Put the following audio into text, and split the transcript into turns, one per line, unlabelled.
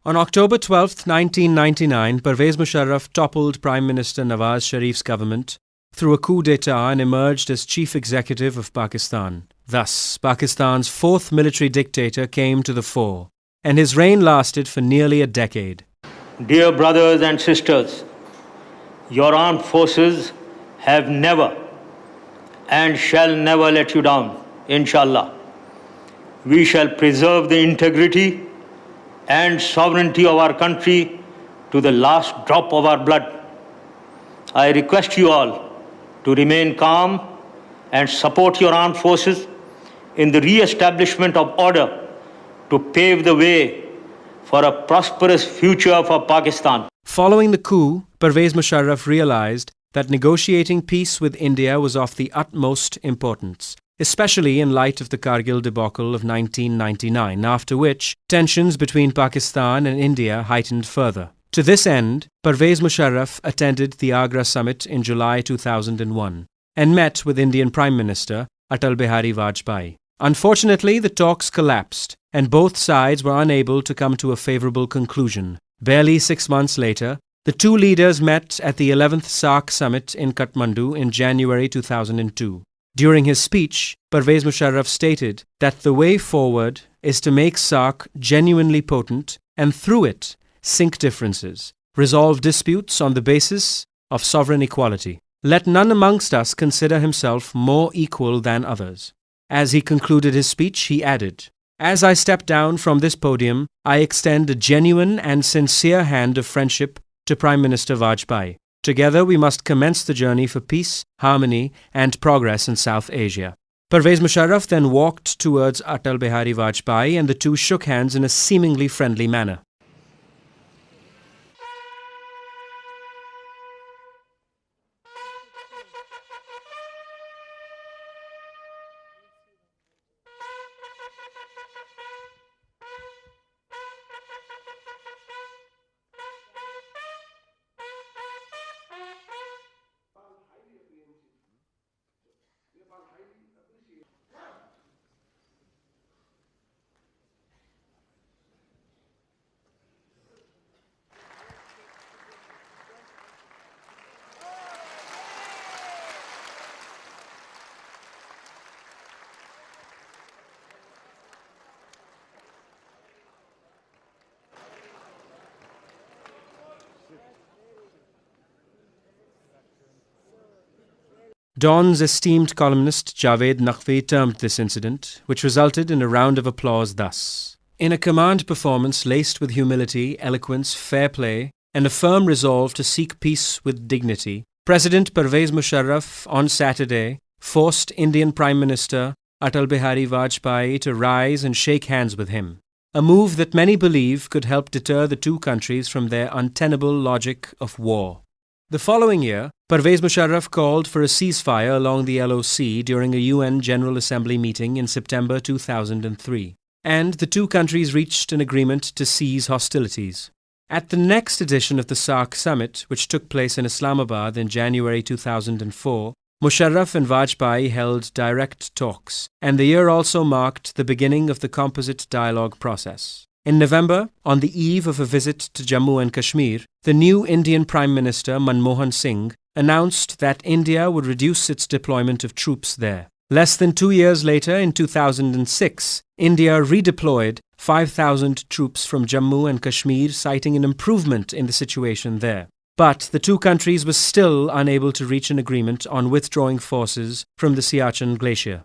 On October 12, 1999, Pervaiz Musharraf toppled Prime Minister Nawaz Sharif's government through a coup d'etat and emerged as chief executive of Pakistan. Thus, Pakistan's fourth military dictator came to the fore, and his reign lasted for nearly a decade.
Dear brothers and sisters, your armed forces have never and shall never let you down, inshallah. We shall preserve the integrity and sovereignty of our country to the last drop of our blood. I request you all to remain calm and support your armed forces in the re-establishment of order to pave the way for a prosperous future for Pakistan.
Following the coup, Pervaiz Musharraf realized that negotiating peace with India was of the utmost importance, especially in light of the Kargil debacle of 1999, after which tensions between Pakistan and India heightened further. To this end, Pervaiz Musharraf attended the Agra summit in July 2001 and met with Indian Prime Minister Atal Bihari Vajpayee. Unfortunately, the talks collapsed and both sides were unable to come to a favorable conclusion. Barely 6 months later, the two leaders met at the 11th SAARC summit in Kathmandu in January 2002. During his speech, Pervaiz Musharraf stated that the way forward is to make SAARC genuinely potent and through it sink differences, resolve disputes on the basis of sovereign equality. Let none amongst us consider himself more equal than others. As he concluded his speech, he added, "As I step down from this podium, I extend a genuine and sincere hand of friendship to Prime Minister Vajpayee. Together we must commence the journey for peace, harmony and progress in South Asia." Pervaiz Musharraf then walked towards Atal Bihari Vajpayee and the two shook hands in a seemingly friendly manner. Dawn's esteemed columnist Javed Naqvi termed this incident, which resulted in a round of applause thus: "In a command performance laced with humility, eloquence, fair play, and a firm resolve to seek peace with dignity, President Pervaiz Musharraf on Saturday forced Indian Prime Minister Atal Bihari Vajpayee to rise and shake hands with him, a move that many believe could help deter the two countries from their untenable logic of war." The following year, Pervaiz Musharraf called for a ceasefire along the LOC during a UN General Assembly meeting in September 2003, and the two countries reached an agreement to cease hostilities. At the next edition of the SAARC summit, which took place in Islamabad in January 2004, Musharraf and Vajpayee held direct talks, and the year also marked the beginning of the composite dialogue process. In November, on the eve of a visit to Jammu and Kashmir, the new Indian Prime Minister Manmohan Singh announced that India would reduce its deployment of troops there. Less than 2 years later, in 2006, India redeployed 5,000 troops from Jammu and Kashmir, citing an improvement in the situation there. But the two countries were still unable to reach an agreement on withdrawing forces from the Siachen Glacier.